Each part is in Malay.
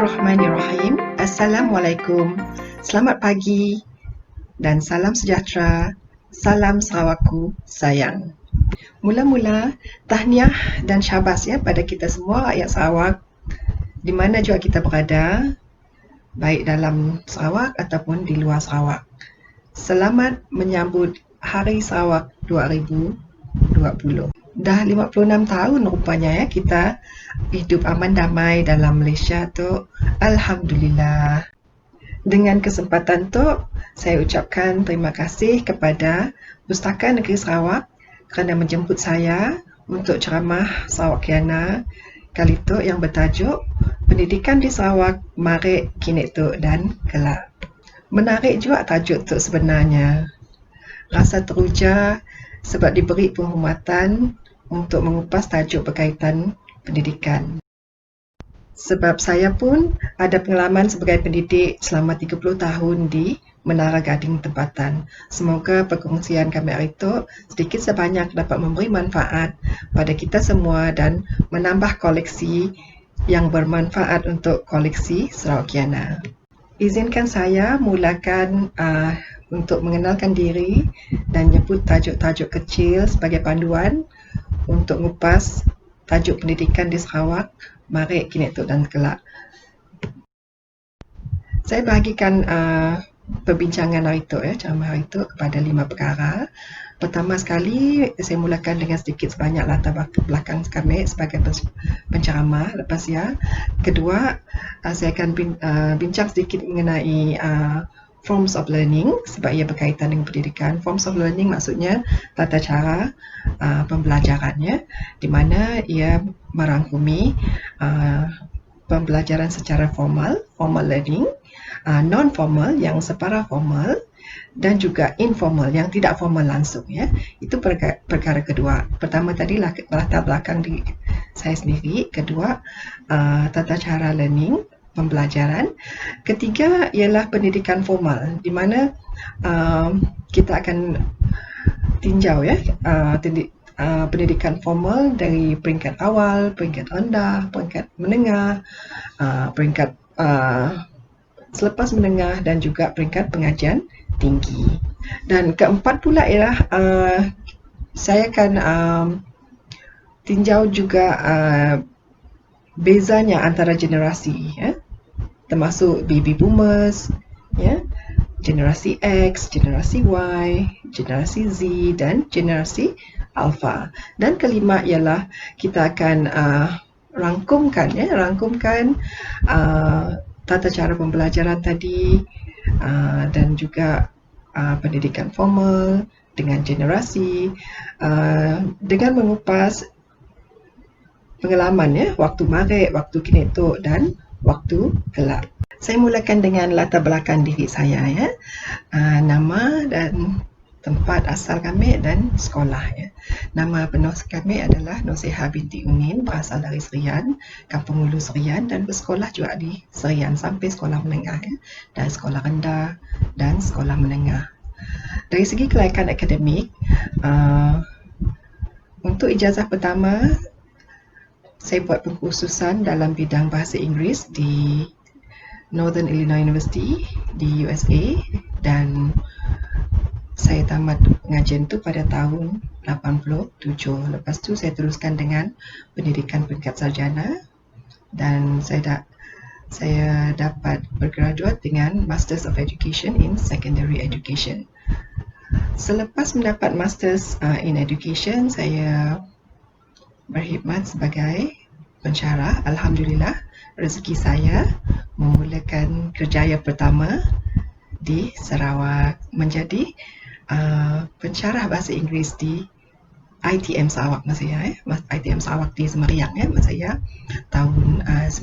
Bismillahirrahmanirrahim. Assalamualaikum. Selamat pagi dan salam sejahtera. Salam Sarawakku sayang. Mula-mula, tahniah dan syabas pada kita semua rakyat Sarawak di mana juga kita berada, baik dalam Sarawak ataupun di luar Sarawak. Selamat menyambut Hari Sarawak 2020. Dah 56 tahun rupanya kita hidup aman damai dalam Malaysia tu. Alhamdulillah. Dengan kesempatan tu, saya ucapkan terima kasih kepada Pustaka Negeri Sarawak kerana menjemput saya untuk ceramah Sarawakiana kali tu yang bertajuk Pendidikan di Sarawak Marik Kini tu dan Kelak. Menarik juga tajuk tu sebenarnya. Rasa teruja sebab diberi penghormatan untuk mengupas tajuk berkaitan pendidikan. Sebab saya pun ada pengalaman sebagai pendidik selama 30 tahun di Menara Gading tempatan. Semoga perkongsian kami hari itu sedikit sebanyak dapat memberi manfaat pada kita semua dan menambah koleksi yang bermanfaat untuk koleksi Sarawakiana. Izinkan saya mulakan untuk mengenalkan diri dan nyebut tajuk-tajuk kecil sebagai panduan untuk mengupas tajuk pendidikan di Sarawak, Marik Kini tu dan Kelak. Saya bahagikan perbincangan hari itu, ceramah hari itu kepada 5 perkara. Pertama sekali, saya mulakan dengan sedikit sebanyak latar belakang kami sebagai penceramah lepas ya. Kedua, saya akan bincang sedikit mengenai forms of learning sebab ia berkaitan dengan pendidikan. Forms of learning maksudnya tata cara pembelajarannya di mana ia merangkumi pembelajaran secara formal, formal learning, non-formal yang separa formal dan juga informal yang tidak formal langsung ya. Itu perkara kedua. Pertama tadi latar belakang di saya sendiri, kedua tata cara learning pembelajaran. Ketiga ialah pendidikan formal di mana kita akan tinjau pendidikan formal dari peringkat awal, peringkat rendah, peringkat menengah, peringkat selepas menengah dan juga peringkat pengajian tinggi. Dan keempat pula ialah saya akan tinjau juga bezanya antara generasi termasuk baby boomers, generasi X, generasi Y, generasi Z dan generasi Alpha. Dan kelima ialah kita akan rangkumkan tata cara pembelajaran tadi dan juga pendidikan formal dengan generasi dengan mengupas pengalaman waktu marik, waktu kini tu dan waktu kelak. Saya mulakan dengan latar belakang diri saya nama dan tempat asal kami dan sekolah Nama penuh kami adalah Nursiha binti Unin, berasal dari Serian, Kampung Ulu Serian dan bersekolah juga di Serian sampai sekolah menengah dan sekolah rendah dan sekolah menengah. Dari segi kelayakan akademik, untuk ijazah pertama saya buat pengkhususan dalam bidang bahasa Inggeris di Northern Illinois University di USA dan saya tamat pengajian tu pada tahun 87. Lepas tu saya teruskan dengan pendidikan peringkat sarjana dan saya dapat bergraduate dengan Masters of Education in Secondary Education. Selepas mendapat Masters in Education, saya berkhidmat sebagai pensyarah. Alhamdulillah, rezeki saya memulakan kerjaya pertama di Sarawak menjadi pensyarah bahasa Inggeris di ITM Sarawak masa ITM Sarawak di Semeriang masa tahun 90.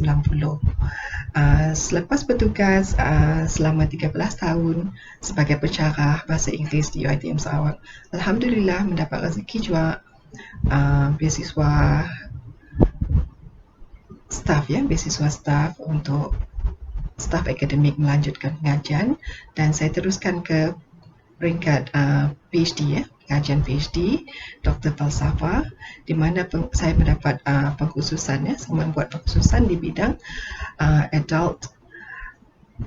Selepas bertugas selama 13 tahun sebagai pensyarah bahasa Inggeris di ITM Sarawak, alhamdulillah mendapat rezeki juga beasiswa staff untuk staf akademik melanjutkan pengajian dan saya teruskan ke peringkat PhD pengajian PhD, Dr. Falsafah, di mana saya mendapat pengkhususan, saya membuat pengkhususan di bidang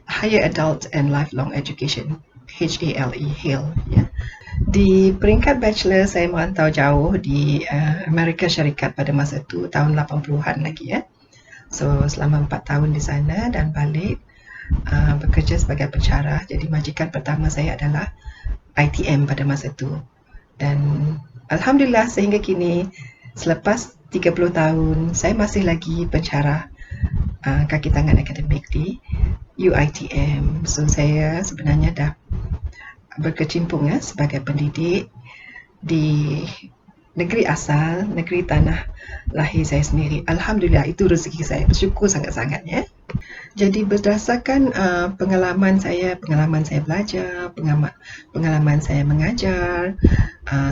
Higher Adult and Lifelong Education, HALE, ya. Di peringkat bachelor, saya merantau jauh di Amerika Syarikat pada masa itu, tahun 80-an lagi, ya. So, selama 4 tahun di sana dan balik bekerja sebagai pensyarah. Jadi majikan pertama saya adalah ITM pada masa itu. Dan Alhamdulillah sehingga kini, selepas 30 tahun, saya masih lagi pensyarah kaki tangan akademik di UITM. So, saya sebenarnya dah berkecimpung sebagai pendidik di negeri asal, negeri tanah lahir saya sendiri. Alhamdulillah, itu rezeki saya. Bersyukur sangat-sangat, ya. Jadi berdasarkan pengalaman saya belajar, pengalaman saya mengajar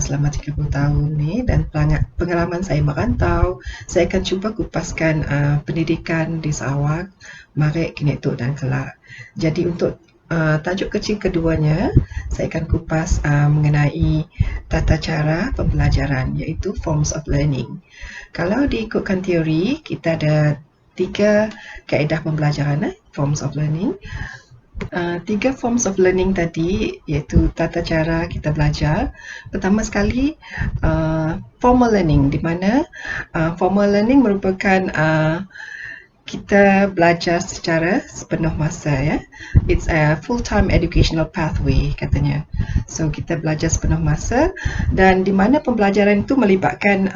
selama 30 tahun ni, dan pengalaman saya merantau, saya akan cuba kupaskan pendidikan di Sarawak, Marek, Kinetok dan Kelak. Jadi untuk tajuk kecil keduanya, saya akan kupas mengenai tata cara pembelajaran, iaitu forms of learning. Kalau diikutkan teori, kita ada 3 kaedah pembelajaran, forms of learning. 3 forms of learning tadi, iaitu tata cara kita belajar. Pertama sekali, formal learning, di mana formal learning merupakan kita belajar secara sepenuh masa, ya. It's a full-time educational pathway, katanya. So, kita belajar sepenuh masa, dan di mana pembelajaran itu melibatkan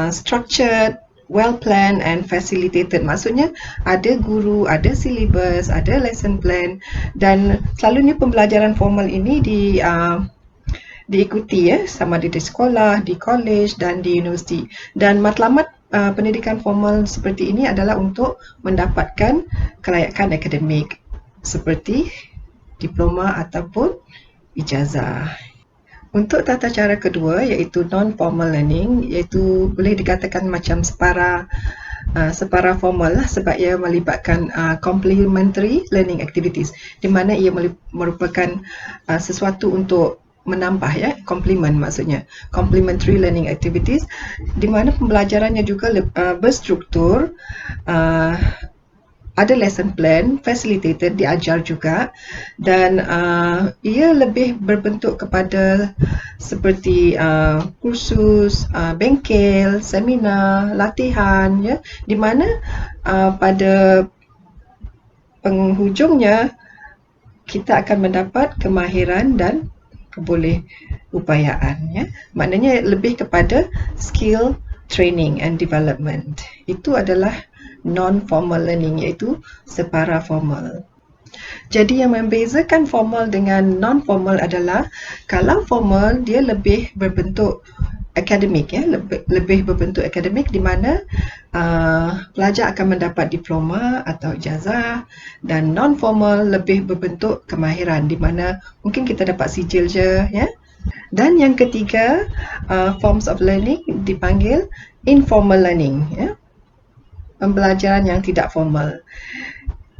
structured, well-planned and facilitated. Maksudnya ada guru, ada silibus, ada lesson plan, dan selalunya pembelajaran formal ini diikuti, ya, sama di sekolah, di college dan di universiti. Dan matlamat pendidikan formal seperti ini adalah untuk mendapatkan kelayakan akademik seperti diploma ataupun ijazah. Untuk tata cara kedua, iaitu non-formal learning, iaitu boleh dikatakan macam separa formal lah, sebab ia melibatkan complementary learning activities, di mana ia merupakan sesuatu untuk menambah, ya, complement maksudnya, complementary learning activities, di mana pembelajarannya juga berstruktur, ada lesson plan, facilitated, diajar juga, dan ia lebih berbentuk kepada seperti kursus, bengkel, seminar, latihan, ya, di mana pada penghujungnya kita akan mendapat kemahiran dan kebolehupayaan, ya. Maknanya lebih kepada skill training and development. Itu adalah non-formal learning, iaitu separa formal. Jadi yang membezakan formal dengan non-formal adalah, kalau formal dia lebih berbentuk akademik, ya, lebih berbentuk akademik, di mana pelajar akan mendapat diploma atau ijazah, dan non-formal lebih berbentuk kemahiran, di mana mungkin kita dapat sijil je, ya. Dan yang ketiga, forms of learning dipanggil informal learning, ya, pembelajaran yang tidak formal.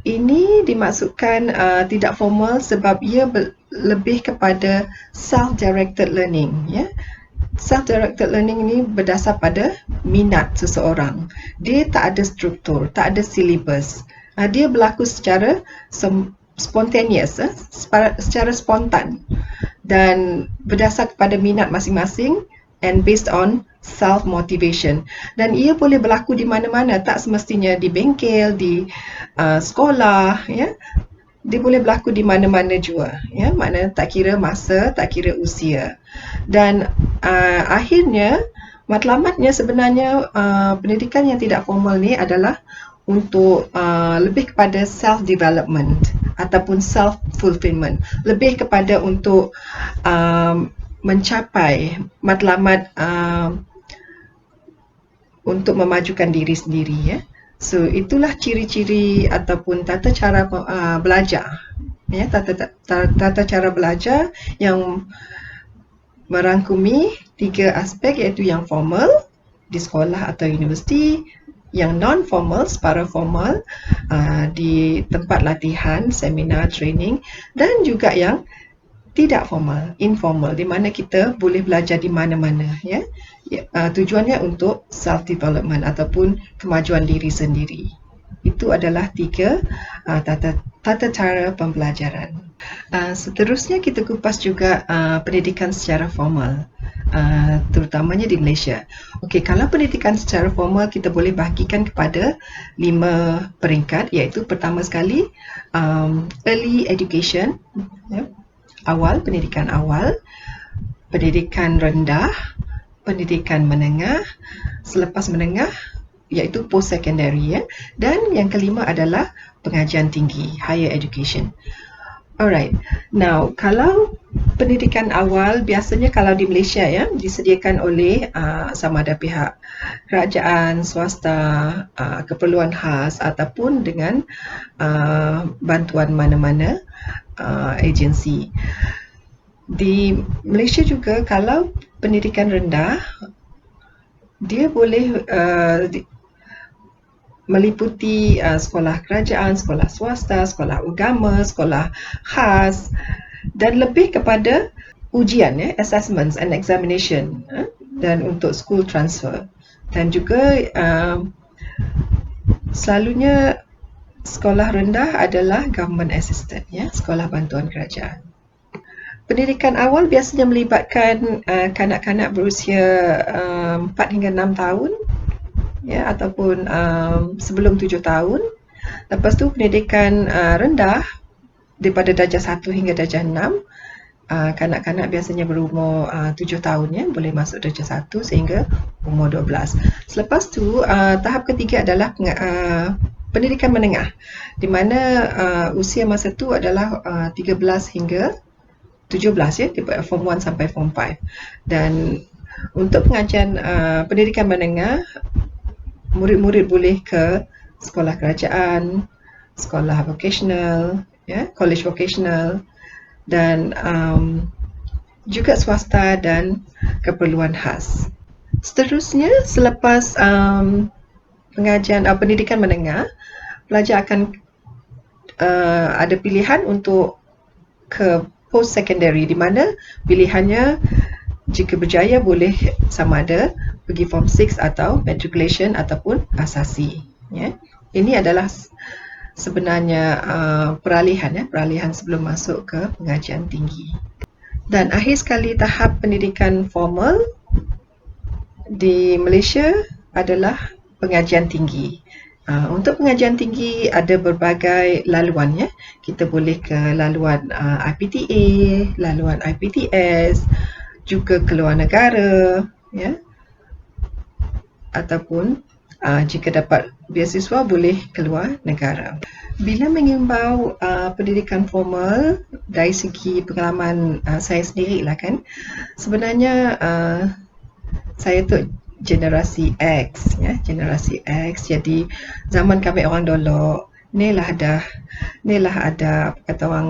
Ini dimaksudkan tidak formal sebab ia lebih kepada self-directed learning, ya. Self-directed learning ini berdasar pada minat seseorang. Dia tak ada struktur, tak ada silibus. Dia berlaku secara spontaneous, secara spontan, dan berdasar kepada minat masing-masing, and based on self-motivation. Dan ia boleh berlaku di mana-mana, tak semestinya di bengkel, di sekolah, ya. Dia boleh berlaku di mana-mana juga, ya. Maknanya tak kira masa, tak kira usia. Dan akhirnya, matlamatnya sebenarnya pendidikan yang tidak formal ni adalah untuk lebih kepada self-development ataupun self-fulfillment. Lebih kepada untuk mencapai matlamat untuk memajukan diri sendiri, ya. So, itulah ciri-ciri ataupun tata cara belajar, ya, tata cara belajar yang merangkumi 3 aspek, iaitu yang formal di sekolah atau universiti, yang non-formal, separa formal di tempat latihan, seminar, training, dan juga yang tidak formal, informal, di mana kita boleh belajar di mana-mana, ya. Tujuannya untuk self development ataupun kemajuan diri sendiri. Itu adalah 3 tata cara pembelajaran. Seterusnya kita kupas juga pendidikan secara formal, terutamanya di Malaysia. Okey, kalau pendidikan secara formal kita boleh bahagikan kepada 5 peringkat, iaitu pertama sekali early education, ya, pendidikan awal, pendidikan rendah, pendidikan menengah, selepas menengah iaitu post secondary, ya, dan yang kelima adalah pengajian tinggi, higher education. Alright, now kalau pendidikan awal biasanya kalau di Malaysia, ya, disediakan oleh sama ada pihak kerajaan, swasta, keperluan khas ataupun dengan bantuan mana-mana agensi. Di Malaysia juga kalau pendidikan rendah dia boleh meliputi sekolah kerajaan, sekolah swasta, sekolah agama, sekolah khas dan lebih kepada ujian, ya, assessments and examination, dan untuk school transfer. Dan juga selalunya sekolah rendah adalah government assisted, ya, sekolah bantuan kerajaan. Pendidikan awal biasanya melibatkan kanak-kanak berusia 4 hingga 6 tahun, ya, ataupun sebelum 7 tahun. Lepas tu pendidikan rendah daripada darjah 1 hingga darjah 6, kanak-kanak biasanya berumur 7 tahun, ya, boleh masuk darjah 1 sehingga umur 12. Selepas tu tahap ketiga adalah pendidikan menengah, di mana usia masa tu adalah 13 hingga 17, ya, form 1 sampai form 5. Dan untuk pengajian pendidikan menengah, murid-murid boleh ke sekolah kerajaan, sekolah vocational, ya, college vocational, dan juga swasta dan keperluan khas. Seterusnya, selepas pengajian pendidikan menengah, pelajar akan ada pilihan untuk ke post secondary, di mana pilihannya jika berjaya boleh sama ada pergi form 6 atau matriculation ataupun asasi, ya. Ini adalah sebenarnya peralihan sebelum masuk ke pengajian tinggi. Dan akhir sekali, tahap pendidikan formal di Malaysia adalah pengajian tinggi. Untuk pengajian tinggi ada berbagai laluan, ya. Kita boleh ke laluan IPTA, laluan IPTS, juga keluar negara, ya. Ataupun jika dapat beasiswa boleh keluar negara. Bila mengimbau pendidikan formal dari segi pengalaman saya sendiri lah, kan, sebenarnya saya tu generasi X, ya, generasi X. Jadi zaman kami orang dulu ni lah ada kata orang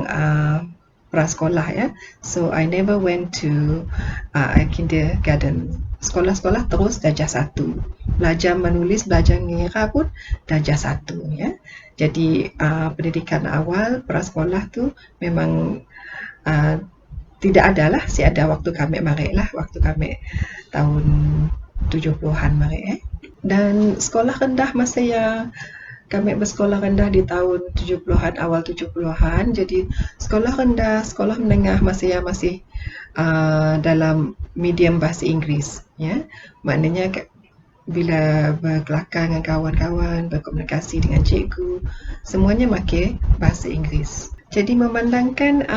prasekolah, ya. So I never went to kindergarten. Sekolah-sekolah terus darjah 1. Belajar menulis, belajar mengira pun darjah 1, ya. Jadi pendidikan awal prasekolah tu memang tidak ada lah, si ada waktu kami marik lah, waktu kami tahun 70-an marik, Dan sekolah rendah masa yang kami bersekolah rendah di tahun 70-an, awal 70-an. Jadi sekolah rendah, sekolah menengah masih dalam medium bahasa Inggeris, ya. Maknanya bila berkelakar dengan kawan-kawan, berkomunikasi dengan cikgu, semuanya pakai bahasa Inggeris. Jadi memandangkan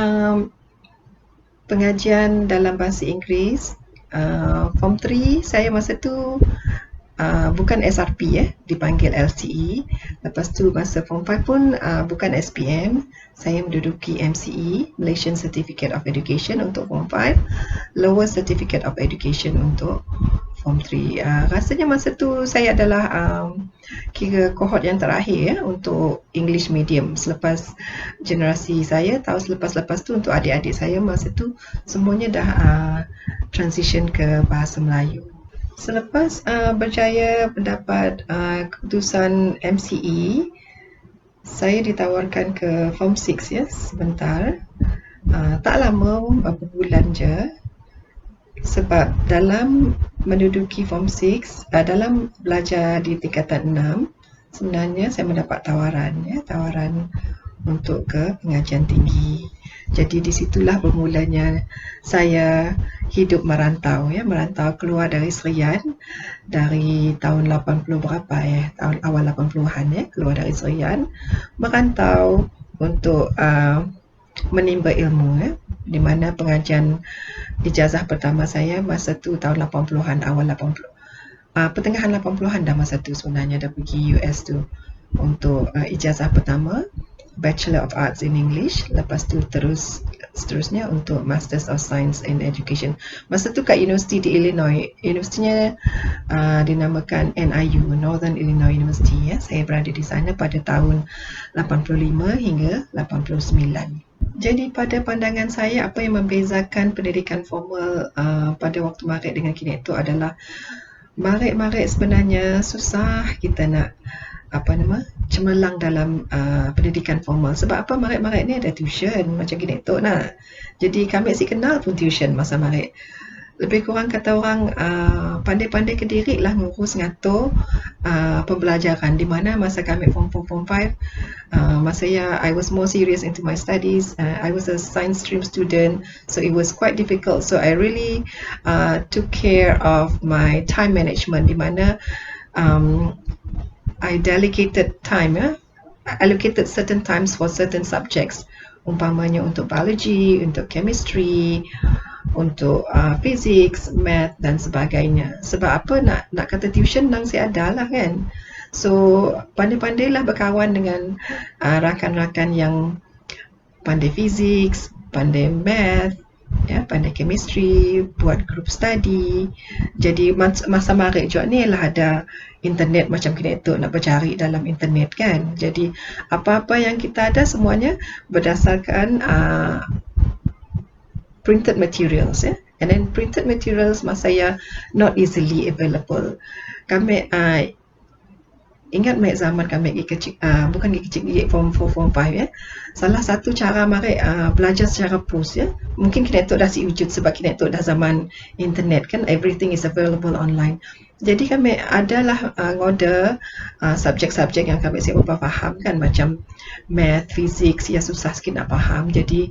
pengajian dalam bahasa Inggeris, form 3 saya masa tu bukan SRP, ya, dipanggil LCE. Lepas tu masa form 5 pun bukan SPM, saya menduduki MCE, Malaysian Certificate of Education untuk form 5, Lower Certificate of Education untuk form 3. Rasanya masa tu saya adalah kira kohort yang terakhir, ya, untuk English medium. Selepas generasi saya, tahun selepas-lepas tu untuk adik-adik saya masa tu semuanya dah transition ke bahasa Melayu. Selepas berjaya mendapat keputusan MCE, saya ditawarkan ke form 6, ya, sebentar. Tak lama, beberapa bulan je, sebab dalam menduduki Form 6, dalam belajar di tingkatan 6, sebenarnya saya mendapat tawaran untuk ke pengajian tinggi. Jadi di situlah bermulanya saya hidup merantau keluar dari Serian dari tahun 80 berapa tahun awal 80-an keluar dari Serian, merantau untuk menimba ilmu di mana pengajian ijazah pertama saya masa tu tahun 80-an, awal 80, pertengahan 80-an dah masa tu sebenarnya dah pergi US tu untuk ijazah pertama, Bachelor of Arts in English. Lepas tu seterusnya untuk Masters of Science in Education. Masa tu kat Universiti di Illinois. Universitinya dinamakan NIU, Northern Illinois University. Saya berada di sana pada tahun 85 hingga 89. Jadi pada pandangan saya, apa yang membezakan pendidikan formal pada waktu Maret dengan kini itu adalah Maret sebenarnya susah kita nak cemerlang dalam pendidikan formal. Sebab apa, Maret ni ada tuition macam gini tu nak. Jadi kami si kenal pun tuition masa Maret. Lebih kurang kata orang pandai-pandai ke diri lah ngurus ngatur pembelajaran, di mana masa kami form 4, form 5, masa I was more serious into my studies. I was a science stream student, so it was quite difficult. So I really took care of my time management, di mana I delegated time, allocated certain times for certain subjects. Umpamanya untuk biology, untuk chemistry, untuk physics, math dan sebagainya. Sebab apa, nak kata tuition nang saya ada lah kan. So pandai-pandailah berkawan dengan rakan-rakan yang pandai physics, pandai math, pandai chemistry, buat group study. Jadi masa Maret juga ni lah ada internet macam kita tu, nak bercari dalam internet kan. Jadi apa-apa yang kita ada semuanya berdasarkan printed materials, and then printed materials masa not easily available. Kami ingat zaman kami pergi kecil, bukan pergi kecil, pergi form 4, form 5 salah satu cara Maret belajar secara pos mungkin kita tu dah si wujud sebab kita tu dah zaman internet kan, everything is available online. Jadi kami adalah order subjek-subjek yang kami siapa faham kan, macam math, physics susah sikit nak faham. Jadi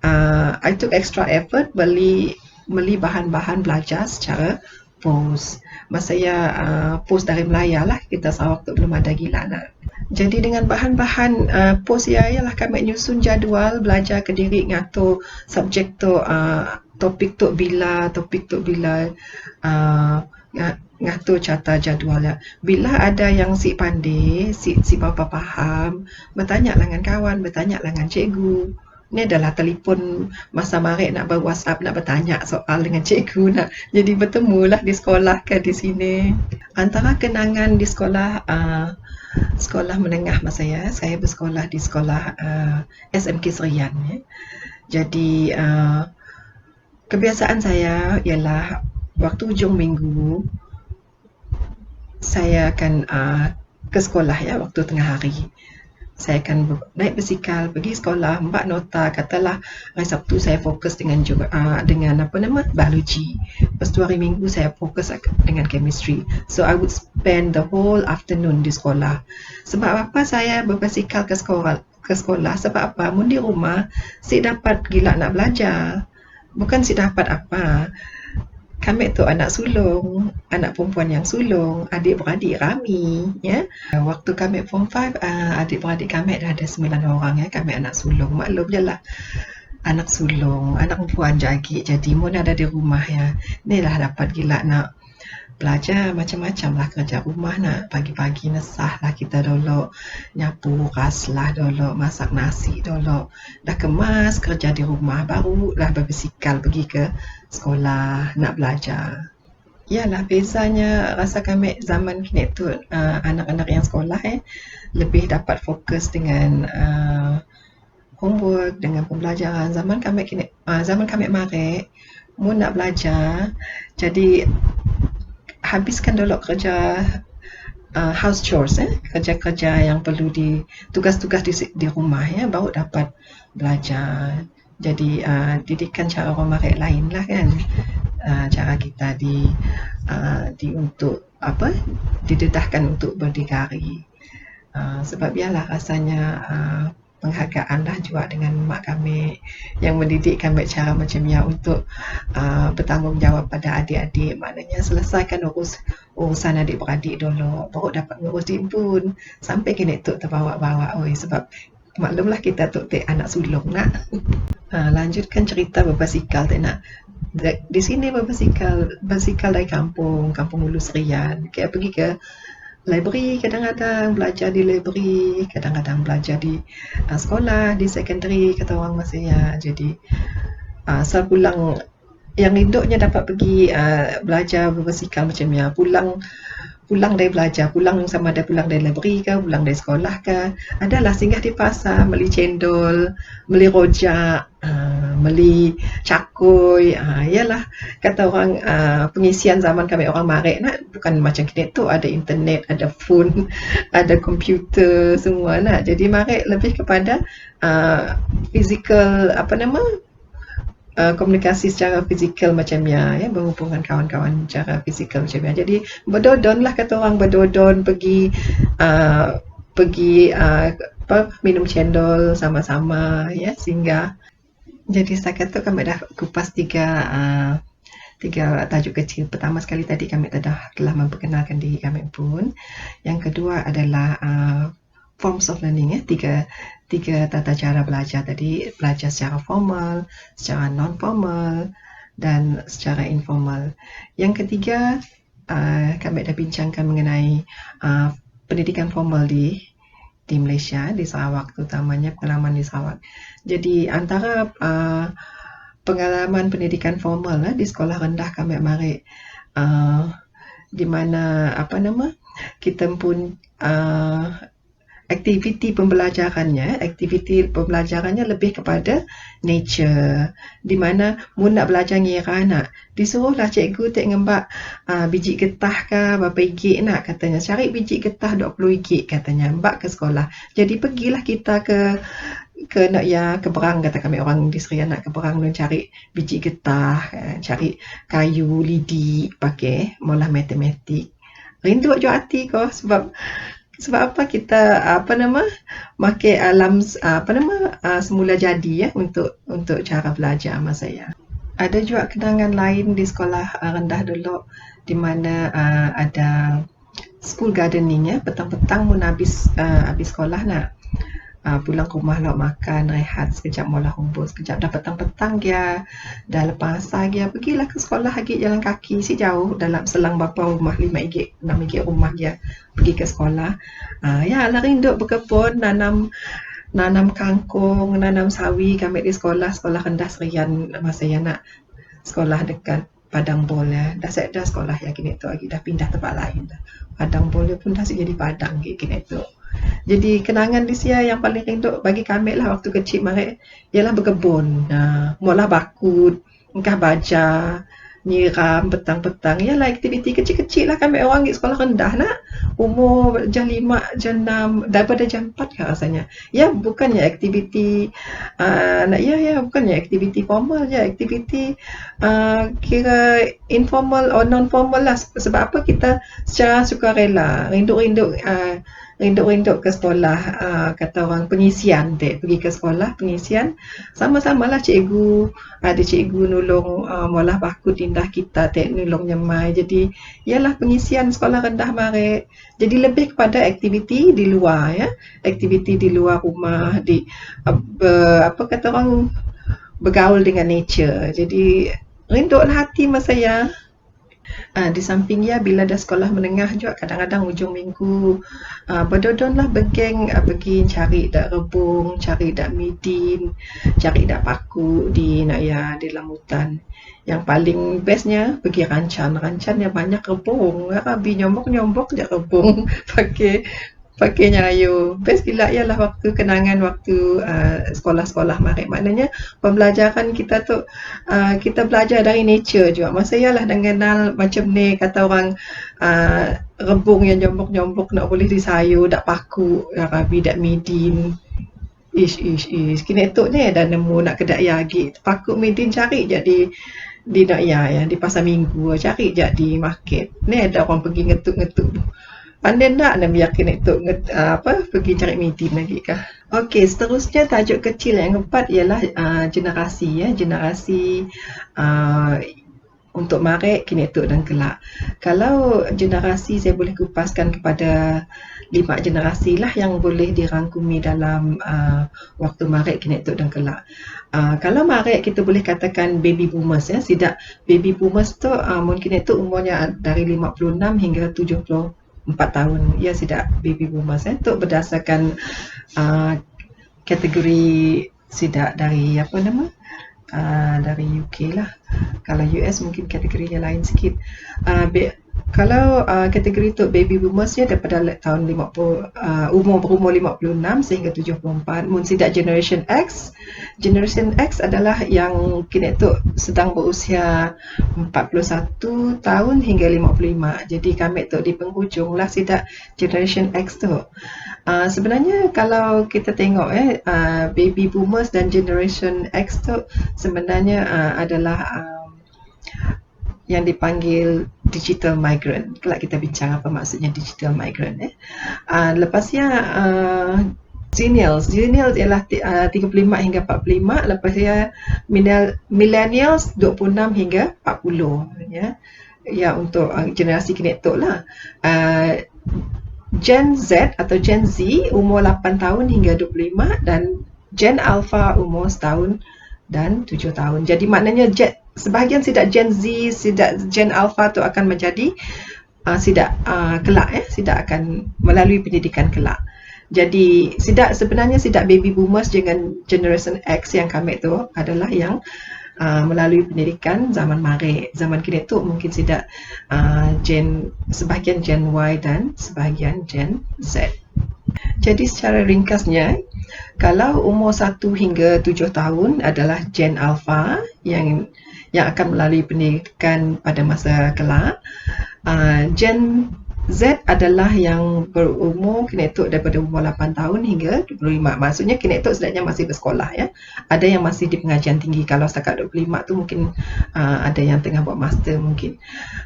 I took extra effort beli bahan-bahan belajar secara pos. Masa pos dari Melaya lah, kita Sarawak tu belum ada gila nak. Jadi dengan bahan-bahan pos ialah kami nyusun jadual belajar ke diri, ngatur subjek tu, topik tu bila ngatur carta jadual. Bila ada yang si pandai, si bapa faham, bertanya dengan kawan, bertanya dengan cikgu. Ni adalah telefon masa Maret nak ber-WhatsApp, nak bertanya soal dengan cikgu nak. Jadi bertemulah di sekolah ke di sini. Antara kenangan di sekolah sekolah menengah masa saya bersekolah di sekolah SMK Serian. Jadi kebiasaan saya ialah waktu hujung minggu saya akan ke sekolah waktu tengah hari. Saya akan naik basikal pergi sekolah, mbak nota, katalah hari Sabtu saya fokus dengan biologi. Lepas tu hari Minggu saya fokus dengan chemistry. So I would spend the whole afternoon di sekolah. Sebab apa saya berbasikal ke sekolah? Sebab apa? Mun di rumah si dapat gila nak belajar. Bukan si dapat apa. Kami tu anak sulung, anak perempuan yang sulung, adik-beradik rami Waktu kami form 5, adik-beradik kami dah ada 9 orang kami anak sulung. Maklum je lah, anak sulung, anak perempuan jadi mun ada di rumah ni lah dapat gila nak belajar macam-macam lah, kerja rumah nak pagi-pagi nesah lah kita dulu, nyapu ras lah dulu, masak nasi dulu, dah kemas kerja di rumah, baru lah berbasikal pergi ke sekolah nak belajar. Yalah, bezanya rasa kami zaman kini tu anak-anak yang sekolah lebih dapat fokus dengan homework, dengan pembelajaran. Zaman kami Maret, mun nak belajar, jadi habiskan dulu kerja house chores, kerja-kerja yang perlu tugas-tugas di rumah baru dapat belajar. Jadi didikan cara orang marik lain lah kan. Cara kita di untuk apa, didedahkan untuk berdikari. Sebab biarlah rasanya penghargaan lah juga dengan mak kami yang mendidik kami cara macam ya untuk bertanggungjawab pada adik-adik. Maknanya selesaikan urusan adik-beradik dulu, baru dapat ngurus dimpun. Sampai kini tu terbawa-bawa. Sebab maklumlah kita tu anak sulung nak. Lanjutkan cerita berbasikal tak nak. Di sini berbasikal dari kampung Hulu Serian. Kita pergi ke library, kadang-kadang belajar di library, kadang-kadang belajar di sekolah, di secondary kata orang masa ya. Jadi asal pulang yang induknya dapat pergi belajar berbasikal macam ya, pulang dari belajar, pulang sama ada pulang dari library ke, pulang dari sekolah ke, adalah singgah di pasar, beli cendol, beli rojak, beli cakui. Ialah kata orang pengisian zaman kami orang marik nak, bukan macam kini tu ada internet, ada phone, ada komputer semua nak. Jadi marik lebih kepada physical apa nama, komunikasi secara fizikal macam ya, berhubungan kawan-kawan secara fizikal macam ya. Jadi berdodon lah kata orang, berdodon pergi minum cendol sama-sama ya, singgah. Jadi saya kata kami dah kupas tiga tajuk kecil. Pertama sekali tadi kami telah memperkenalkan diri kami pun. Yang kedua adalah forms of learning ya, tiga tata cara belajar tadi, belajar secara formal, secara non formal dan secara informal. Yang ketiga kami dah bincangkan mengenai pendidikan formal di Malaysia, di Sarawak terutamanya, pengalaman di Sarawak. Jadi antara pengalaman pendidikan formal di sekolah rendah kami marik, di mana apa nama, kita pun aktiviti pembelajarannya lebih kepada nature, di mana mu nak belajar ngira nak, disuruhlah cikgu tek ngembak biji getah ke berapa ringgit nak, katanya cari biji getah 20 ringgit katanya, mbak ke sekolah. Jadi pergilah kita ke nak ya ke berang, kata kami orang di Serian, nak ke berang dan cari biji getah, cari kayu lidi pakai mula matematik. Rindu jo hati ko, sebab apa kita pakai alam semula jadi ya untuk cara belajar masa saya. Ada juga kenangan lain di sekolah rendah dulu, di mana ada school gardening ya, petang-petang mun habis sekolah nak pulang ke rumah nak makan, rehat sekejap, mula rumput sekejap, dah petang-petang dia dah lepas asar dia pergilah ke sekolah lagi, jalan kaki si jauh, dalam selang berapa rumah, 5 ringgit 6 ringgit rumah dia pergi ke sekolah. Ya lah rindu berkebun, nanam kangkung, nanam sawi kami di sekolah rendah Serian masa yang nak sekolah dekat Padang Bol ya. Dah sekolah ya kini tu lagi, dah pindah tempat lain dah. Padang Bol pun dah jadi Padang kini tu. Jadi kenangan di sia yang paling rindu bagi kami lah waktu kecil mari ialah berkebun. Mula bakut, engkah baja, nyiram petang-petang. Ialah aktiviti kecil-kecil lah kami orang di sekolah rendah nak. Umur jam 5, jam 6, daripada jam 4 kan rasanya. Ya bukannya aktiviti bukannya aktiviti formal je, aktiviti kira informal atau non formal lah. Sebab apa kita secara sukarela rindu ke sekolah, kata orang pengisian pergi ke sekolah pengisian, sama-samalah cikgu, ada cikgu nulung mula bakut indah kita nulung nyemai. Jadi ialah pengisian sekolah rendah mari, jadi lebih kepada aktiviti di luar ya, aktiviti di luar rumah, di kata orang, bergaul dengan nature. Jadi rindulah hati masa saya. Di sampingnya bila dah sekolah menengah juga, kadang-kadang ujung minggu berdodonlah bergeng pergi cari dak rebung, cari dak midin, cari dak paku di dalam hutan. Yang paling bestnya pergi rancan yang banyak rebung, rabi nyombok je rebung pakai nyayu. Best gila ialah waktu kenangan waktu sekolah-sekolah mari. Maknanya pembelajaran kita tu kita belajar dari nature juga. Masa ialah dah kenal macam ni, kata orang rebung yang nyombok-nyombok nak boleh disayur, dak paku, rabi, dak midin. Ish. Kini tu ni dah nemu nak kedai lagi. Pakuk Midin cari jadi di nak ya di pasar minggu cari je di market. Ni ada orang pergi ngetuk-ngetuk. Pandai nak biar kini tu apa pergi cari Midin lagi kah. Okey, seterusnya tajuk kecil yang keempat ialah generasi ya, generasi uh, untuk marek, kinetok dan kelak. Kalau generasi saya boleh kupaskan kepada 5 generasi lah yang boleh dirangkumi dalam waktu marek, kinetok dan kelak. Kalau marek kita boleh katakan baby boomers ya, sidak baby boomers tu mungkin itu umurnya dari 56 hingga 74 tahun. Ya sidak baby boomers ya, itu berdasarkan kategori sidak dari apa nama? Dari UK lah. Kalau US mungkin kategorinya lain sikit. Kalau kategori tu baby boomers dia daripada tahun 50 berumur 56 sehingga 74. Mun sidak Generation X. Generation X adalah yang kini tu sedang berusia 41 tahun hingga 55. Jadi kami tu di penghujung lah sidak Generation X tu. Sebenarnya kalau kita tengok baby boomers dan Generation X tu sebenarnya adalah yang dipanggil digital migrant. Kelak kita bincang apa maksudnya digital migrant. Lepasnya Zillennials ialah 35 hingga 45. Lepasnya Millennials 26 hingga 40 ya untuk generasi kinetok lah. Gen Z atau Gen Z umur 8 tahun hingga 25 dan Gen Alpha umur setahun dan 7 tahun. Jadi maknanya sebahagian sidak Gen Z, sidak Gen Alpha tu akan menjadi sidak kelak sidak akan melalui pendidikan kelak. Jadi sebenarnya sidak baby boomers dengan Generation X yang kami tu adalah yang melalui pendidikan zaman mare. Zaman kini tu mungkin sidak sebahagian Gen Y dan sebahagian Gen Z. Jadi secara ringkasnya, kalau umur 1 hingga 7 tahun adalah Gen Alpha yang akan melalui pendidikan pada masa kelak. Gen Z adalah yang berumur kinetok daripada umur 8 tahun hingga 25. Maksudnya kinetok sebenarnya masih bersekolah ya. Ada yang masih di pengajian tinggi. Kalau setakat 25 tu mungkin ada yang tengah buat master mungkin.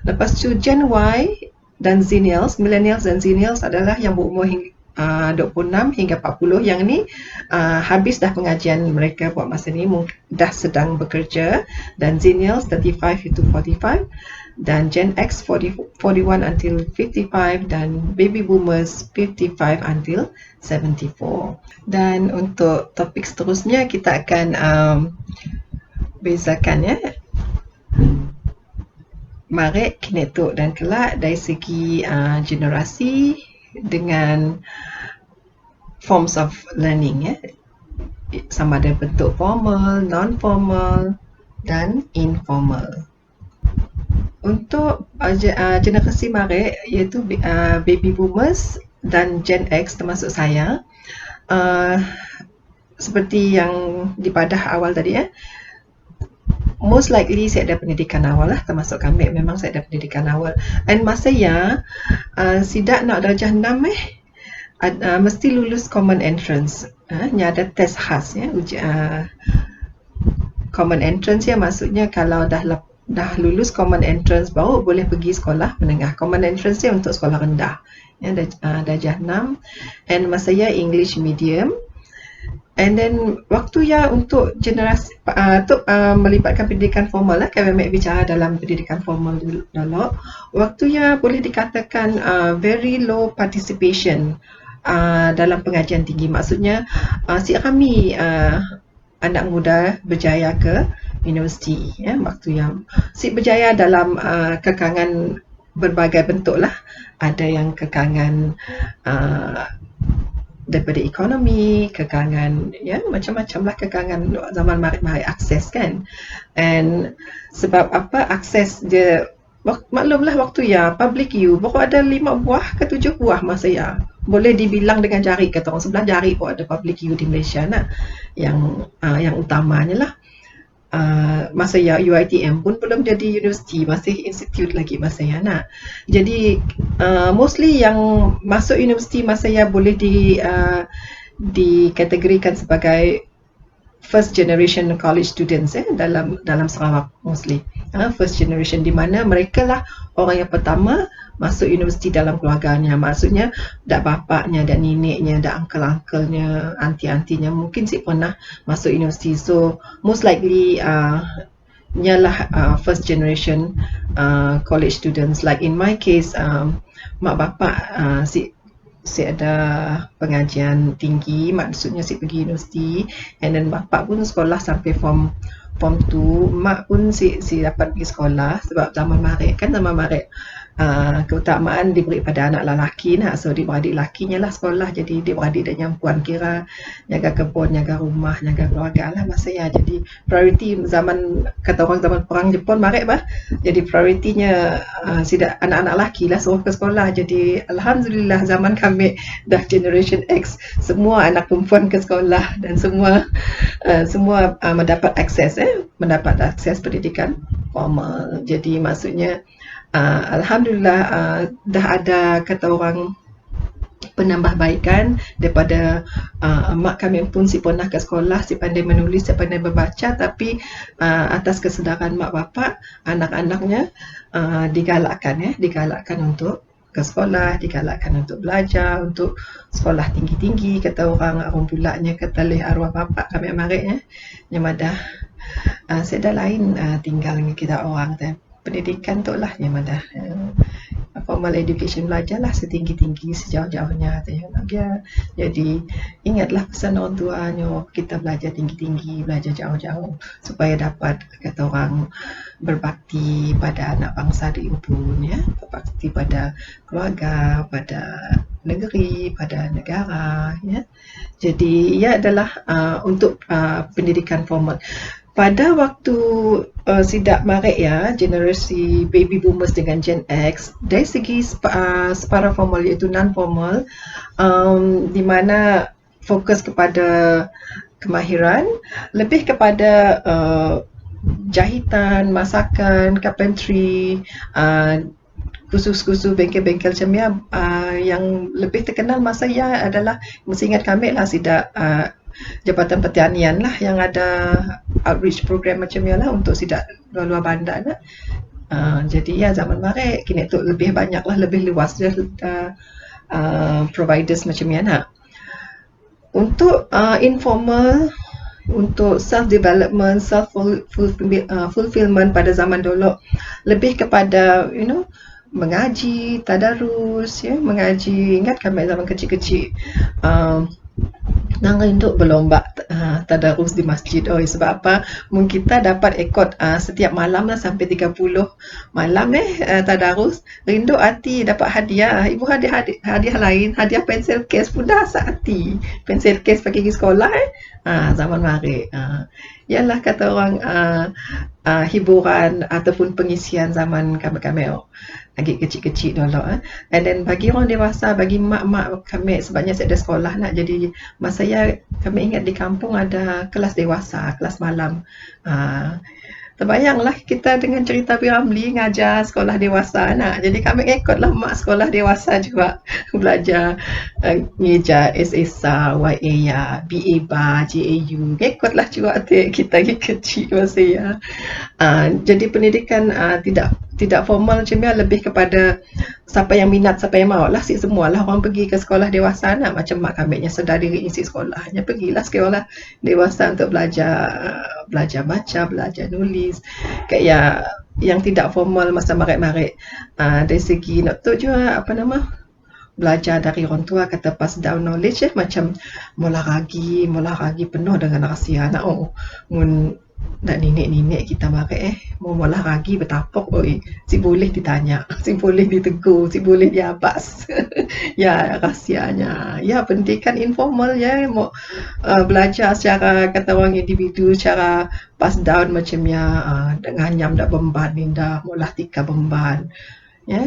Lepas tu Gen Y dan Zillennials, Millennials dan Zillennials adalah yang berumur 26 hingga 40. Yang ni habis dah pengajian mereka buat masa ni, dah sedang bekerja. Dan Zillennials 35 to 45 dan Gen X 41 until 55 dan baby boomers 55 until 74. Dan untuk topik seterusnya kita akan bezakan ya marek, kinetok dan kelak dari segi generasi dengan forms of learning ya, sama ada bentuk formal, non-formal dan informal. Untuk generasi marek iaitu baby boomers dan Gen X termasuk saya, seperti yang dipadah awal tadi ya, most likely saya ada pendidikan awal lah, termasuk kami memang saya ada pendidikan awal. Dan masa ya sidak nak darjah 6 mesti lulus common entrance. Ada test khas ya, common entrance ya, maksudnya kalau dah lulus common entrance baru boleh pergi sekolah menengah. Common entrance dia untuk sekolah rendah ya, darjah 6. And masa ya English medium. And then waktu ya untuk generasi melibatkan pendidikan formal lah, kami bicara dalam pendidikan formal dulu. Waktu ya boleh dikatakan very low participation dalam pengajian tinggi. Maksudnya si kami anak muda berjaya ke universiti ya, waktu yang si berjaya dalam kekangan berbagai bentuk lah. Ada yang kekangan daripada ekonomi, kekangan ya macam-macam lah, kekangan zaman mari akses kan. And sebab apa akses dia, maklumlah waktu ya public you baru ada 5 buah ke 7 buah masa ya, boleh dibilang dengan jari, kata orang sebelah jari pun ada public you di Malaysia nah, yang utamanya lah. Masa ya UiTM pun belum jadi universiti, masih institute lagi masa ya nak. Jadi mostly yang masuk universiti masa ya boleh dikategorikan sebagai first generation college students dalam Sarawak mostly. First generation di mana mereka lah orang yang pertama masuk universiti dalam keluarganya. Maksudnya dak bapaknya, dak neneknya, dak uncle-unclenya, aunty-auntynya mungkin sih pernah masuk universiti. So most likely nyalah first generation college students. Like in my case, mak bapak si ada pengajian tinggi, maksudnya si pergi universiti, and then bapak pun sekolah sampai form 2, mak pun si dapat pergi sekolah sebab zaman marik keutamaan diberi pada anak lelaki nak. So adik-beradik lakinya lah sekolah, jadi adik-beradik dan yang puan kira jaga kebun, jaga rumah, jaga keluarga lah masa ya. Jadi priority zaman, kata orang zaman perang Jepun marik bah, jadi prioritinya anak-anak lelaki lah suruh ke sekolah. Jadi alhamdulillah zaman kami dah generation X, semua anak perempuan ke sekolah dan semua mendapat akses pendidikan formal. Jadi maksudnya alhamdulillah dah ada kata orang penambahbaikan daripada mak kami pun si pernah ke sekolah, si pandai menulis, si pandai membaca, tapi atas kesedaran mak bapak, anak-anaknya digalakkan untuk ke sekolah, digalakkan untuk belajar, untuk sekolah tinggi-tinggi. Kata orang pulaknya kata leh arwah bapak kami amariknya nyamadah saya dah lain tinggal dengan kita orang tu. Pendidikan tu lah yang madah formal education, belajarlah setinggi-tinggi sejauh-jauhnya dia. Jadi ingatlah pesan orang tuanya, kita belajar tinggi-tinggi, belajar jauh-jauh supaya dapat kata orang berbakti pada anak bangsa diimpun ya, berbakti pada keluarga, pada negeri, pada negara ya. Jadi ia adalah untuk pendidikan formal. Pada waktu sidak marik ya, generasi baby boomers dengan Gen X, dari segi separa formal iaitu non-formal, di mana fokus kepada kemahiran, lebih kepada jahitan, masakan, carpentry, khusus-khusus bengkel-bengkel cemia. Yang lebih terkenal masa ya adalah, mesti ingat kami lah sidak Jabatan Pertanian lah yang ada outreach program macam ni lah untuk sidak luar bandar lah. Jadi ya zaman marik kini tu lebih banyak lah, lebih luas dia providers macam ni lah. Untuk informal, untuk self development, self fulfillment pada zaman dulu lebih kepada mengaji, tadarus ya, mengaji. Ingat kami zaman kecil-kecil nang rindu berlomba tadarus di masjid. Sebab apa? Mungkin kita dapat ikut setiap malam lah sampai 30 malam tadarus. Rindu hati dapat hadiah. Ibu hadiah lain, hadiah pensel case pun dah asa hati. Pensel case pergi sekolah zaman mari. Ialah kata orang hiburan ataupun pengisian zaman kami lagi kecil-kecil dulu. And then bagi orang dewasa, bagi mak-mak kami, sebabnya saya ada sekolah nak, jadi masa kami ingat di kampung ada kelas dewasa, kelas malam. Terbayanglah kita dengan cerita Piramli ngajar sekolah dewasa nak. Jadi kami ikutlah mak sekolah dewasa juga belajar ngejar SSA, YA, BA Bar, JAU. Ikutlah juga kita kecil masa ya. Jadi pendidikan tidak formal macam ni, lebih kepada siapa yang minat, siapa yang mahu lah. Semualah orang pergi ke sekolah dewasa nak. Macam mak kami yang sedar diri isi sekolahnya, pergilah sekolah dewasa untuk belajar baca, belajar nulis. Kayak yang tidak formal masa marik-marik. Dari segi nak tu juga belajar dari orang tua, kata pass down knowledge macam mula ragi penuh dengan rahsia nak. Mun nak nenek-nenek kita marik mau mula ragi bertapuk, si boleh ditanya, si boleh ditegur, si boleh diabas. Ya rahsianya. Ya pendidikan informal ya, mau belajar secara kata orang individu, secara pass down macam ya, dengan nyam dak bemban indah, mulah tika bemban. Ya.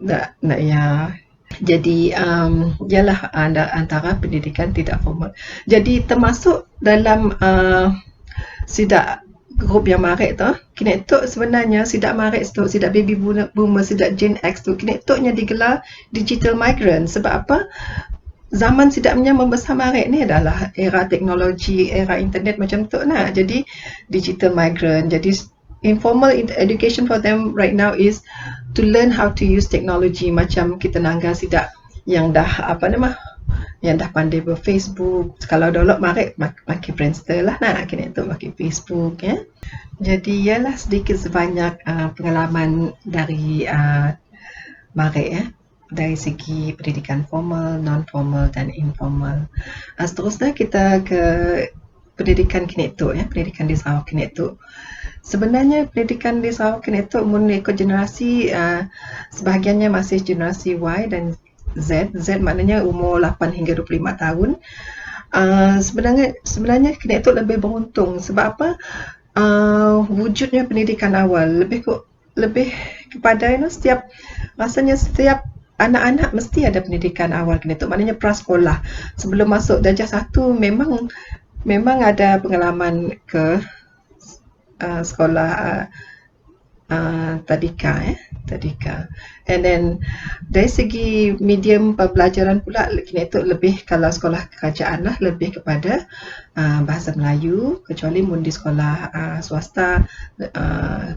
Nak ya. Jadi ialah antara pendidikan tidak formal. Jadi termasuk dalam sidak grup yang marik tu, kini tu sebenarnya sidak marik tu, sidak baby boomer, sidak Gen X tu, kini tu nya digelar digital migrant. Sebab apa? zaman sedapnya membesar marik ni adalah era teknologi, era internet macam tu lah. Jadi digital migrant. Jadi informal education for them right now is to learn how to use technology, macam kita nangga sidak yang dah yang dah pandai ber-Facebook. Kalau download marik makin Friendster lah nak kena tu makin Facebook ya. Jadi ialah sedikit sebanyak pengalaman dari marik ya, dari segi pendidikan formal, non-formal dan informal. Seterusnya kita ke pendidikan kinetok ya, pendidikan di Sarawak kinetok. Sebenarnya pendidikan di Sarawak kinetok mengikut generasi, sebahagiannya masih generasi Y dan Z. Z maknanya umur 8 hingga 25 tahun. Sebenarnya kinetok lebih beruntung sebab apa? Wujudnya pendidikan awal lebih kepada setiap anak-anak mesti ada pendidikan awal kinetok, maknanya prasekolah. Sebelum masuk darjah 1 memang ada pengalaman ke sekolah tadika and then dari segi medium pembelajaran pula kinetok lebih, kalau sekolah kerajaan lah, lebih kepada bahasa Melayu, kecuali di sekolah swasta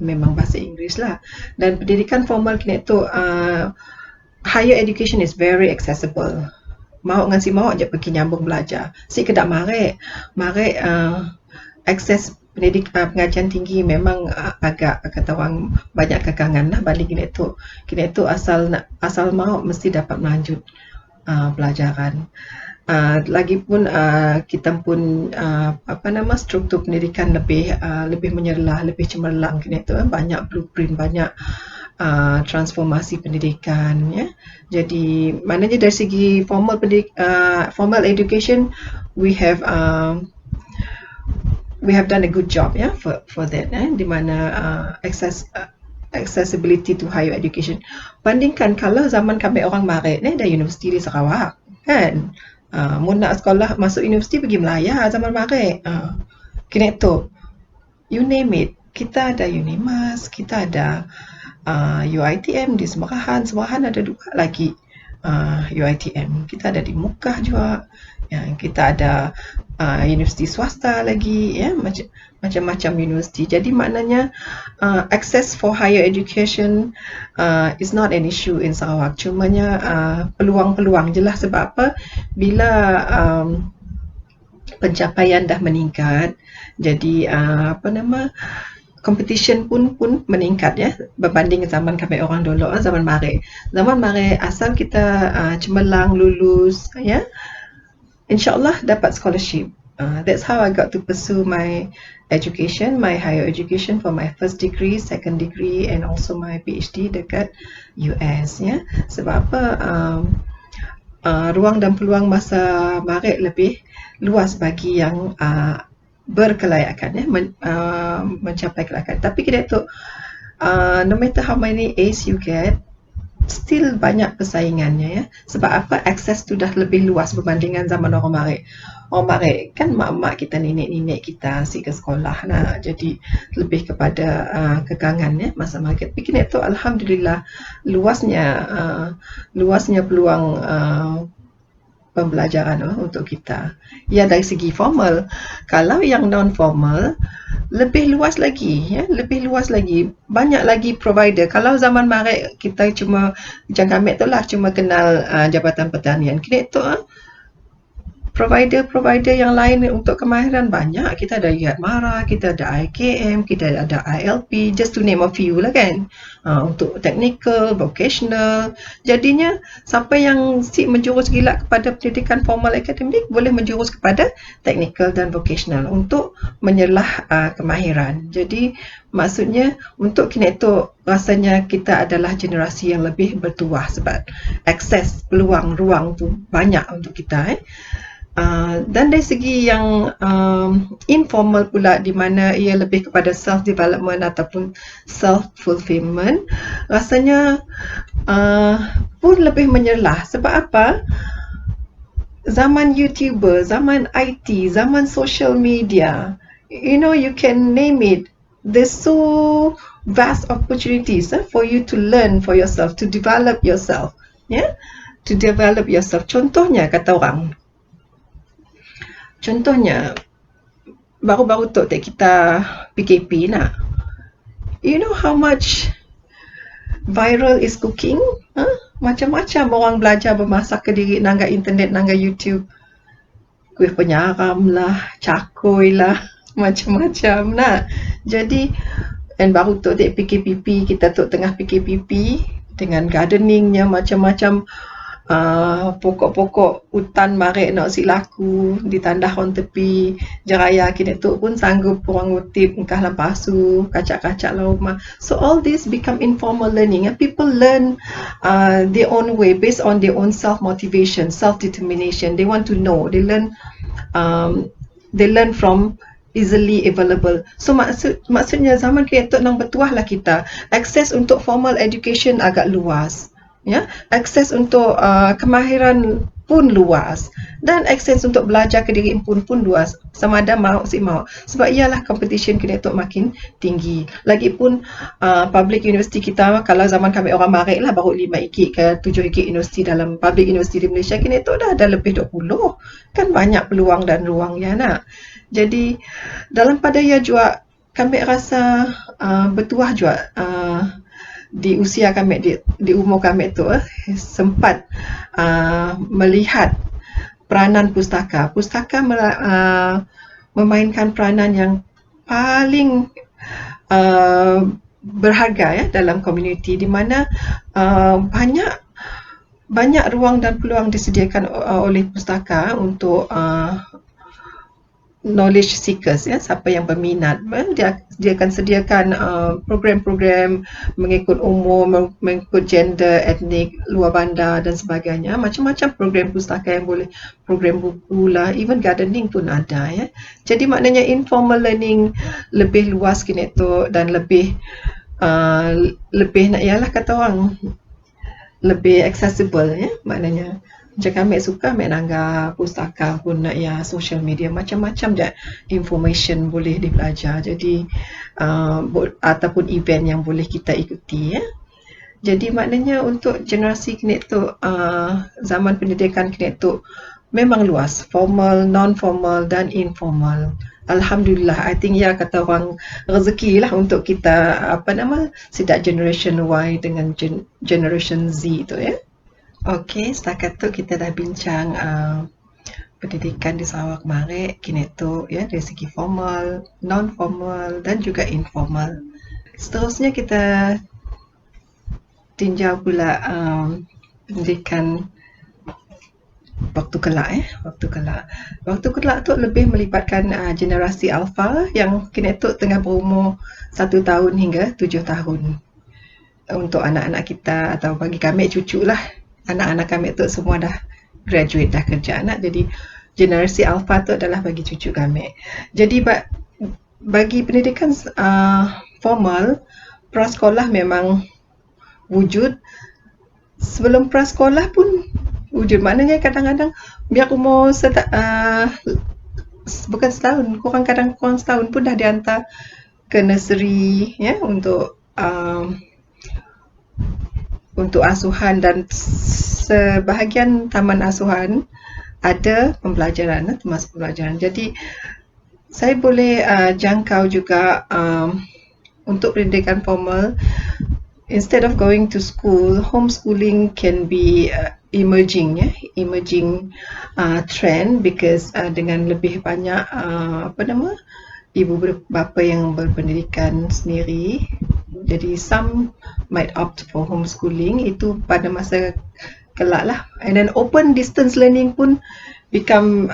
memang bahasa Inggeris lah. Dan pendidikan formal kinetok, higher education is very accessible. Mau ngan si mau je pergi nyambung belajar. Si kedak marik akses pengajian tinggi memang agak kata orang banyak kekangan lah balik kinetok. Kinetok asal mau mesti dapat melanjut pelajaran. Lagipun kita pun struktur pendidikan lebih menyerlah, lebih cemerlang kinetok, banyak blueprint, banyak transformasi pendidikan ya. Jadi maknanya dari segi formal education we have done a good job ya for that di mana accessibility to higher education. Bandingkan kalau zaman kami orang marik ni ada universiti di Sarawak kan. Mu nak sekolah masuk universiti pergi Melaya zaman marik. Kinetok you name it, kita ada Unimas, kita ada UiTM di Semerahan ada dua lagi UiTM, kita ada di Mukah juga ya, kita ada universiti swasta lagi ya, macam-macam universiti. Jadi maknanya access for higher education is not an issue in Sarawak, cumanya peluang-peluang je lah. Sebab apa, bila pencapaian dah meningkat, jadi competition pun meningkat ya, berbanding zaman kami orang dulu, zaman marik asal kita cemerlang lulus ya, InsyaAllah dapat scholarship. That's how I got to pursue my education, my higher education for my first degree, second degree and also my PhD dekat US ya. Sebab apa, ruang dan peluang masa marik lebih luas bagi yang berkelayakan ya, mencapai kelayakan. Tapi kita tu no matter how many A's you get, still banyak persaingannya ya. Sebab apa, akses tu dah lebih luas berbandingan zaman orang marik. Orang marik kan mak-mak kita, nenek-nenek kita si ke sekolah nak, jadi lebih kepada kekangan ya masa marik. Tapi kita tu alhamdulillah luasnya peluang pembelajaran untuk kita. Ya, dari segi formal. Kalau yang non formal lebih luas lagi ya, banyak lagi provider. Kalau zaman marik kita cuma macam kami tu lah, cuma kenal Jabatan Pertanian. Kini tu provider yang lain untuk kemahiran banyak. Kita ada Yatmara, kita ada IKM, kita ada ILP, just to name a few lah kan. Untuk technical, vocational. Jadinya siapa yang menjurus gila kepada pendidikan formal akademik boleh menjurus kepada technical dan vocational untuk menyerlah kemahiran. Jadi maksudnya untuk kinetok rasanya kita adalah generasi yang lebih bertuah sebab akses peluang ruang tu banyak untuk kita dan dari segi yang informal pula, di mana ia lebih kepada self development ataupun self fulfillment, rasanya pun lebih menyerlah. Sebab apa, zaman YouTuber, zaman IT, zaman social media, you can name it, there's so vast opportunities for you to learn for yourself, to develop yourself. Yeah. to develop yourself. Contohnya kata orang, contohnya baru-baru tu kita PKP nak. You know how much viral is cooking? Macam-macam orang belajar bermasak ke diri nangga internet, nangga YouTube. Kuih penyaram lah, cakoi lah, macam-macam nak. Jadi, dan baru tu PKPP, kita tu tengah PKPP dengan gardeningnya macam-macam pokok-pokok hutan marik nak si laku ditandah on tepi jeraya kini tu pun sanggup orang ngutip engkah pasu kacak-kacak lah rumah. So all this become informal learning and people learn their own way based on their own self-motivation, self-determination. They want to know, they learn from easily available. So maksudnya zaman kita nang bertuah lah kita. Akses untuk formal education agak luas. Ya, akses untuk kemahiran pun luas dan akses untuk belajar ke diri pun luas. Sama ada mau si mau. Sebab ialah competition kita tu makin tinggi. Lagipun public university kita kalau zaman kami orang marik lah baru 5 ikit ke 7 ikit universiti dalam public university di Malaysia kini tu dah ada lebih 20. Kan banyak peluang dan ruangnya nak. Jadi dalam pada ia juga kami rasa bertuah juga di usia kami, di umur kami tu sempat melihat peranan pustaka. Pustaka memainkan peranan yang paling berharga ya dalam komuniti, di mana banyak ruang dan peluang disediakan oleh pustaka untuk knowledge seekers ya, siapa yang berminat dia akan sediakan program-program mengikut umur, mengikut gender, etnik, luar bandar dan sebagainya. Macam-macam program pustaka yang boleh, program buku lah, even gardening pun ada ya. Jadi maknanya informal learning lebih luas kini tu dan lebih nak ialah kata orang lebih accessible ya, maknanya macam kami suka ambil nangga pustaka pun nak ya, social media macam-macam je information boleh dipelajar. Jadi ataupun event yang boleh kita ikuti ya. Jadi maknanya untuk generasi kini tu zaman pendidikan kini tu memang luas, formal, non-formal dan informal. Alhamdulillah, I think ya kata orang rezeki lah untuk kita sidak generation Y dengan generation Z tu ya. Okey, setakat tu kita dah bincang pendidikan di Sarawak Marik kini tu ya, dari segi formal, non-formal dan juga informal. Seterusnya kita tinjau pula pendidikan waktu kelak Waktu kelak tu lebih melibatkan generasi alpha yang kini tu tengah berumur 1 tahun hingga 7 tahun. Untuk anak-anak kita atau bagi kami cucu lah, anak-anak kami tu semua dah graduate, dah kerja anak. Jadi generasi alpha tu adalah bagi cucu kami. Jadi bagi pendidikan formal, prasekolah memang wujud. Sebelum prasekolah pun wujud. Maknanya kadang-kadang biar umur bukan setahun, kurang setahun pun dah dihantar ke nursery ya, untuk asuhan, dan sebahagian taman asuhan ada pembelajaran, termasuk pembelajaran. Jadi saya boleh jangkau juga untuk pendidikan formal, instead of going to school, homeschooling can be emerging trend, because dengan lebih banyak ibu bapa yang berpendidikan sendiri. Jadi some might opt for homeschooling, itu pada masa kelak lah. And then open distance learning pun can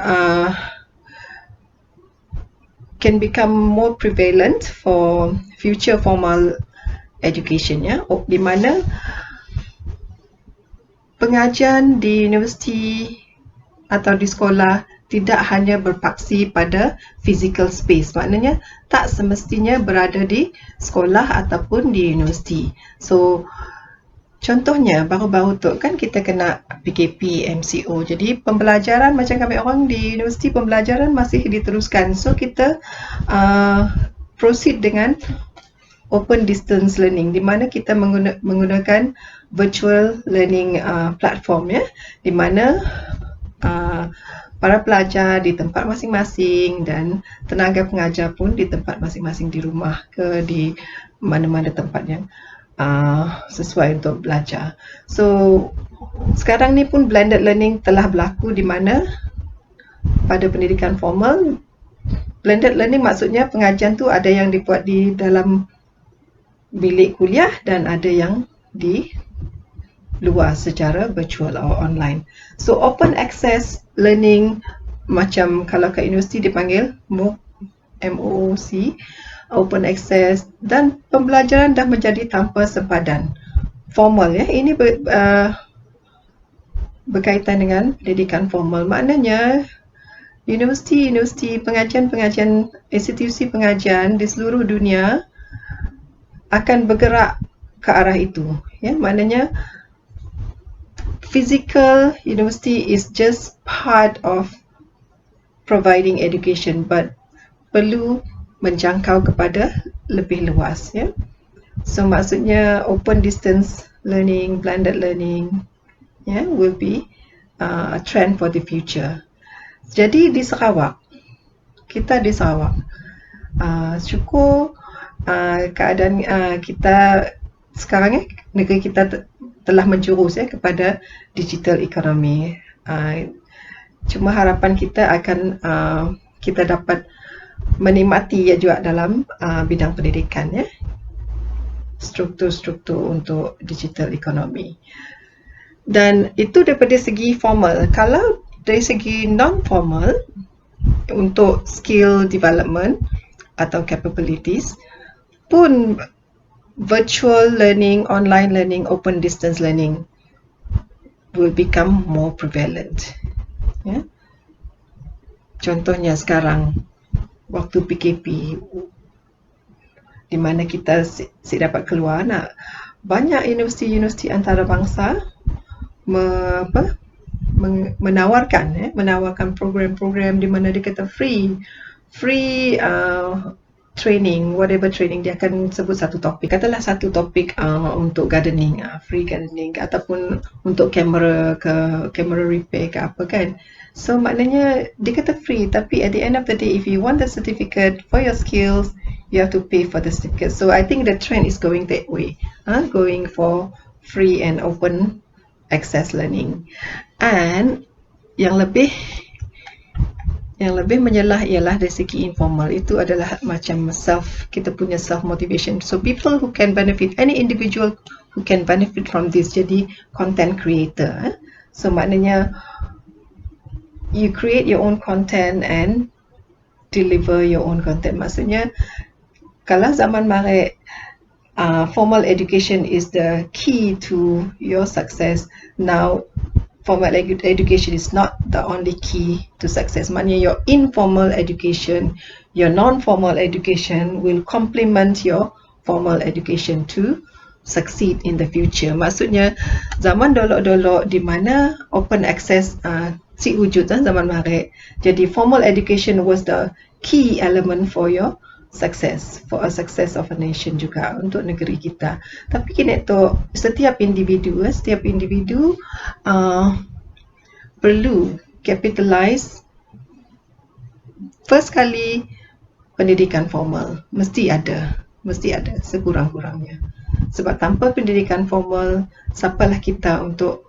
become more prevalent for future formal education ya, di mana pengajian di universiti atau di sekolah tidak hanya berpaksi pada physical space. Maknanya tak semestinya berada di sekolah ataupun di universiti. So contohnya baru-baru tu kan kita kena PKP, MCO. Jadi pembelajaran macam kami orang di universiti, pembelajaran masih diteruskan. So kita proceed dengan open distance learning, di mana kita menggunakan virtual learning platform, ya, di mana para pelajar di tempat masing-masing dan tenaga pengajar pun di tempat masing-masing, di rumah ke di mana-mana tempat yang sesuai untuk belajar. So sekarang ni pun blended learning telah berlaku, di mana pada pendidikan formal, blended learning maksudnya pengajian tu ada yang dibuat di dalam bilik kuliah dan ada yang di luar secara virtual atau online. So open access learning, macam kalau kat universiti dipanggil MOOC, MOOC, open access, dan pembelajaran dah menjadi tanpa sempadan formal, ya. Ini berkaitan dengan pendidikan formal. Maknanya universiti-universiti, pengajian-pengajian, institusi pengajian di seluruh dunia akan bergerak ke arah itu, ya. Maknanya physical university is just part of providing education, but perlu menjangkau kepada lebih luas, ya. So maksudnya open distance learning, blended learning, ya, will be a trend for the future. Jadi di Sarawak, kita di Sarawak, syukur keadaan kita sekarang, negeri kita telah menjurus, ya, kepada digital economy. Cuma harapan kita akan kita dapat menikmati, ya, juga dalam bidang pendidikan, ya, struktur-struktur untuk digital economy. Dan itu daripada segi formal. Kalau dari segi non-formal, untuk skill development atau capabilities pun, virtual learning, online learning, open distance learning will become more prevalent, ya. Contohnya sekarang waktu PKP, di mana kita dapat keluar, banyak universiti-universiti antarabangsa menawarkan program-program di mana dia kata free training, whatever training, dia akan sebut satu topik. Katalah satu topik untuk gardening, free gardening, ataupun untuk kamera repair ke apa, kan. So maknanya dia kata free, tapi at the end of the day, if you want the certificate for your skills, you have to pay for the certificate. So I think the trend is going that way, going for free and open access learning. And yang lebih menyelah ialah dari segi informal, itu adalah macam kita punya self motivation. So people who can benefit, any individual who can benefit from this, jadi content creator. So maknanya you create your own content and deliver your own content. Maksudnya kalau zaman mari formal education is the key to your success, now formal education is not the only key to success. Maknanya your informal education, your non-formal education will complement your formal education to succeed in the future. Maksudnya zaman dolok-dolok di mana open access si wujud zaman mari, jadi formal education was the key element for your success, for a success of a nation juga, untuk negeri kita. Tapi kini tu setiap individu perlu capitalize first kali pendidikan formal, mesti ada sekurang-kurangnya. Sebab tanpa pendidikan formal, siapalah kita untuk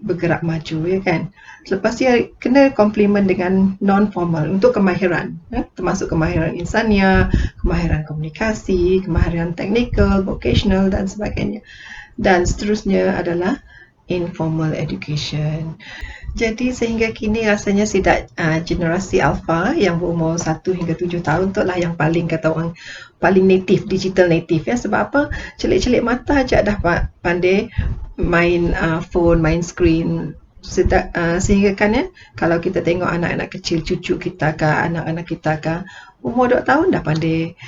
bergerak maju, ya kan. Selepas dia kena komplement dengan non-formal untuk kemahiran, termasuk kemahiran insania, kemahiran komunikasi, kemahiran teknikal, vocational dan sebagainya. Dan seterusnya adalah informal education. Jadi sehingga kini rasanya generasi alpha yang berumur 1 hingga 7 tahun tu lah yang paling, kata orang, paling native, digital native, ya. Sebab apa? Celik-celik mata aja dah pandai main phone, main screen. Sehingga kan, ya, kalau kita tengok anak-anak kecil, cucu kita ke, anak-anak kita ke, umur 2 tahun dah pandai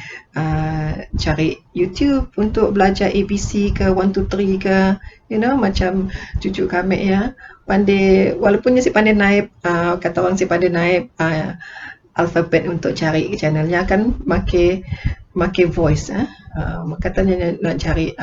cari YouTube untuk belajar ABC ke, 1, 2, 3 ke, macam cucu kami, ya, pandai, walaupun si pandai naik, kata orang si pandai naik alfabet untuk cari channelnya, kan pakai pakai voice katanya nak cari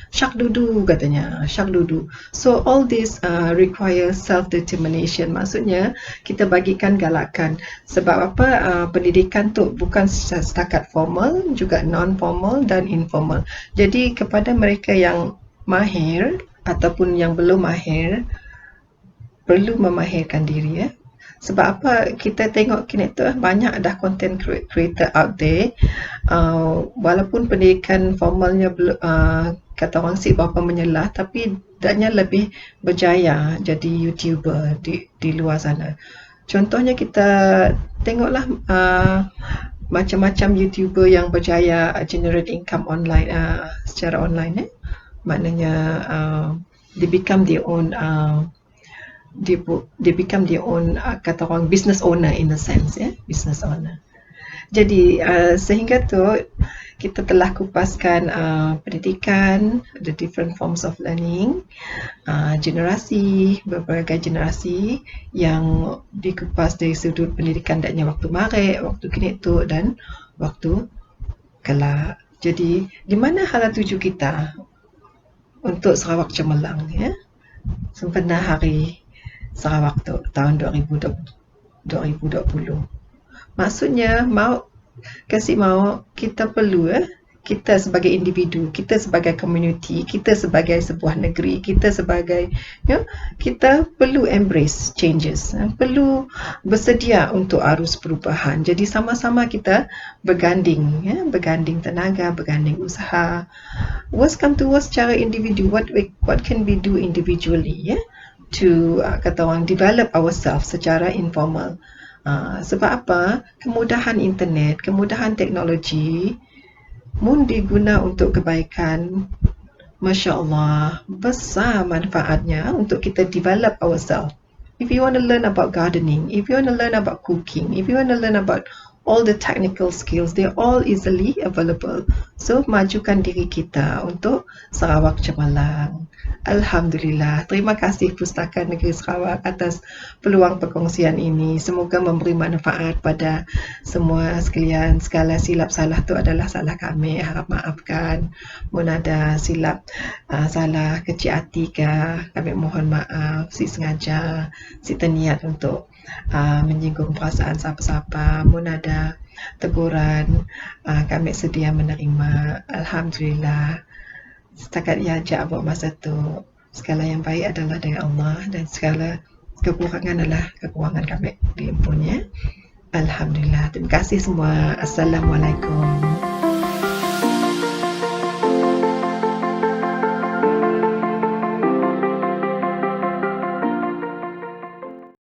syak dudu, katanya syak dudu. So all this require self determination. Maksudnya kita bagikan galakan. Sebab apa? Pendidikan tu bukan setakat formal, juga non formal dan informal. Jadi kepada mereka yang mahir ataupun yang belum mahir, perlu memahirkan diri. Sebab apa? Kita tengok kini tu banyak dah content creator out there. Walaupun pendidikan formalnya kata orang si berapa menyelah, tapi daknya lebih berjaya jadi YouTuber di luar sana. Contohnya kita tengoklah macam-macam YouTuber yang berjaya generate income online, secara online. Maknanya they become their own they become their own kata orang business owner in a sense, business owner. Jadi sehingga tu kita telah kupaskan pendidikan, the different forms of learning, generasi, berbagai generasi yang dikupas dari sudut pendidikan daknya waktu marik, waktu kini tu dan waktu kelak. Jadi di mana hala tuju kita untuk Sarawak Cemerlang, sempena hari Sarawak tu tahun 2020. Maksudnya mau kita perlu kita sebagai individu, kita sebagai community, kita sebagai sebuah negeri, kita sebagai kita perlu embrace changes, perlu bersedia untuk arus perubahan. Jadi sama-sama kita berganding, berganding tenaga, berganding usaha. Worst come to worst secara individu, what can we do individually, to kata orang develop ourselves secara informal. Sebab apa? Kemudahan internet, kemudahan teknologi mun diguna untuk kebaikan, Masya Allah, besar manfaatnya untuk kita develop ourselves. If you want to learn about gardening, if you want to learn about cooking, if you want to learn about all the technical skills, they're all easily available. So, majukan diri kita untuk Sarawak Cemerlang. Alhamdulillah. Terima kasih Pustaka Negeri Sarawak atas peluang perkongsian ini. Semoga memberi manfaat pada semua sekalian. Segala silap salah tu adalah salah kami. Harap maafkan. Mun ada silap salah kecil hati ke, kami mohon maaf. Si sengaja, si terniat untuk menyinggung perasaan siapa-siapa. Mun ada teguran, kami sedia menerima. Alhamdulillah. Setakat ia ajak buat masa tu, segala yang baik adalah dari Allah dan segala kekurangan adalah kekurangan kami diimpunnya. Alhamdulillah. Terima kasih semua. Assalamualaikum.